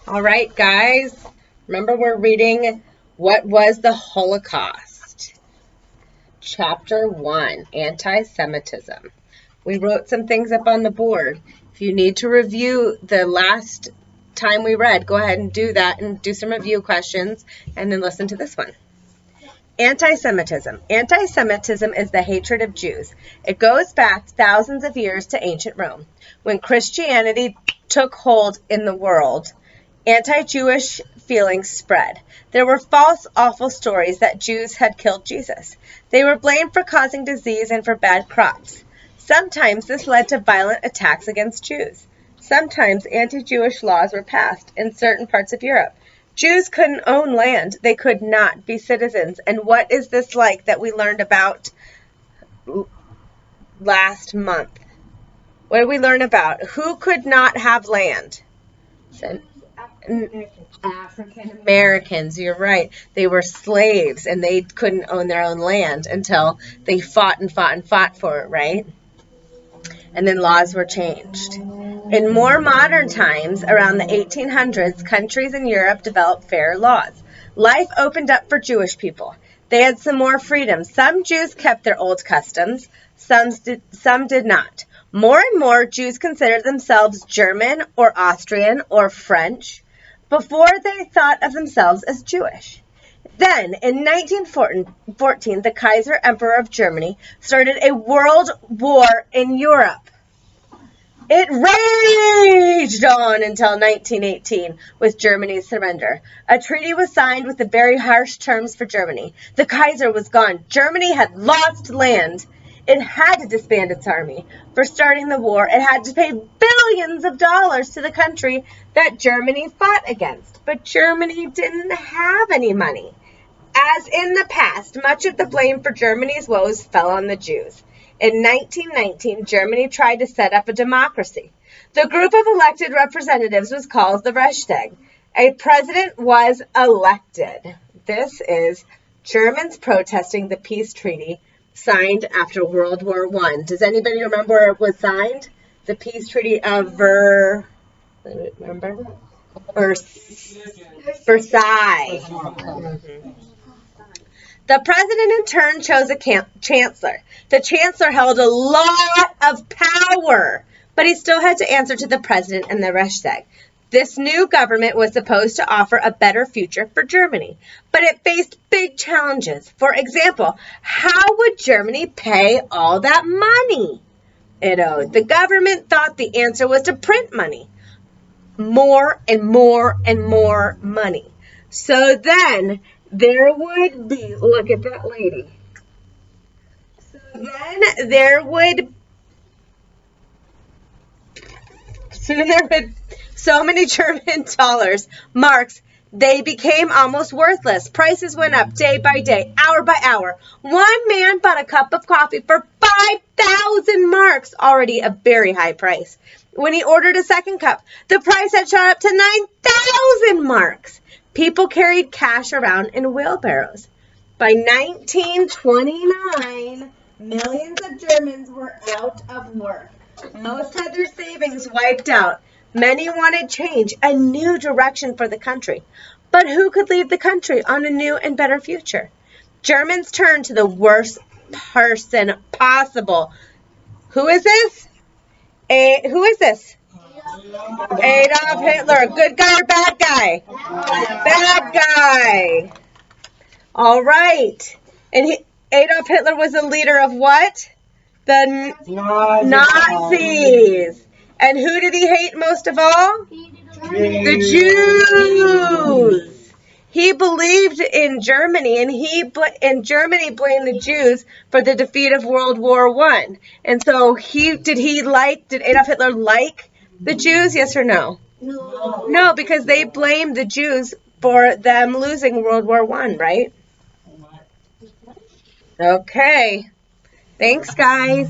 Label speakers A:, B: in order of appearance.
A: All right, guys. Remember, we're reading What Was the Holocaust? Chapter 1, Anti-Semitism. We wrote some things up on the board. If you need to review the last time we read, go ahead and do that and do some review questions and then listen to this one. Anti-Semitism. Anti-Semitism is the hatred of Jews. It goes back thousands of years to ancient Rome. When Christianity took hold in the world, anti-Jewish feelings spread. There were false, awful stories that Jews had killed Jesus. They were blamed for causing disease and for bad crops. Sometimes this led to violent attacks against Jews. Sometimes anti-Jewish laws were passed in certain parts of Europe. Jews couldn't own land. They could not be citizens. And what is this like that we learned about last month? What did we learn about? Who could not have land? African Americans, you're right. They were slaves and they couldn't own their own land until they fought and fought and fought for it, right? And then laws were changed. In more modern times, around the 1800s, countries in Europe developed fair laws. Life opened up for Jewish people. They had some more freedom. Some Jews kept their old customs, some did not. More and more Jews considered themselves German or Austrian or French before they thought of themselves as Jewish. Then, in 1914, the Kaiser Emperor of Germany started a world war in Europe. It raged on until 1918 with Germany's surrender. A treaty was signed with the very harsh terms for Germany. The Kaiser was gone. Germany had lost land. It had to disband its army. For starting the war, it had to pay billions of dollars to the country that Germany fought against. But Germany didn't have any money. As in the past, much of the blame for Germany's woes fell on the Jews. In 1919, Germany tried to set up a democracy. The group of elected representatives was called the Reichstag. A president was elected. This is Germans protesting the peace treaty signed after World War I. Does anybody remember where it was signed? The peace treaty of Versailles. Mm-hmm. The president in turn chose a chancellor. The chancellor held a lot of power, but he still had to answer to the president and the Reichstag. This new government was supposed to offer a better future for Germany, but it faced big challenges. For example, how would Germany pay all that money it owed? The government thought the answer was to print money. More and more and more money. So then there would be, look at that lady. So then there would so many German dollars, marks, they became almost worthless. Prices went up day by day, hour by hour. One man bought a cup of coffee for 5,000 marks, already a very high price. When he ordered a second cup, the price had shot up to 9,000 marks. People carried cash around in wheelbarrows. By 1929, millions of Germans were out of work. Most had their savings wiped out. Many wanted change, a new direction for the country. But who could lead the country on a new and better future? Germans turned to the worst person possible. Who is this? Who is this? Adolf Hitler. Good guy or bad guy? Bad guy. All right. And Adolf Hitler was the leader of what? The Nazis. And who did he hate most of all? The Jews. He believed in Germany, and Germany blamed the Jews for the defeat of World War I. And so did Adolf Hitler like the Jews? Yes or no? No. No, because they blamed the Jews for them losing World War I, right? Okay. Thanks, guys.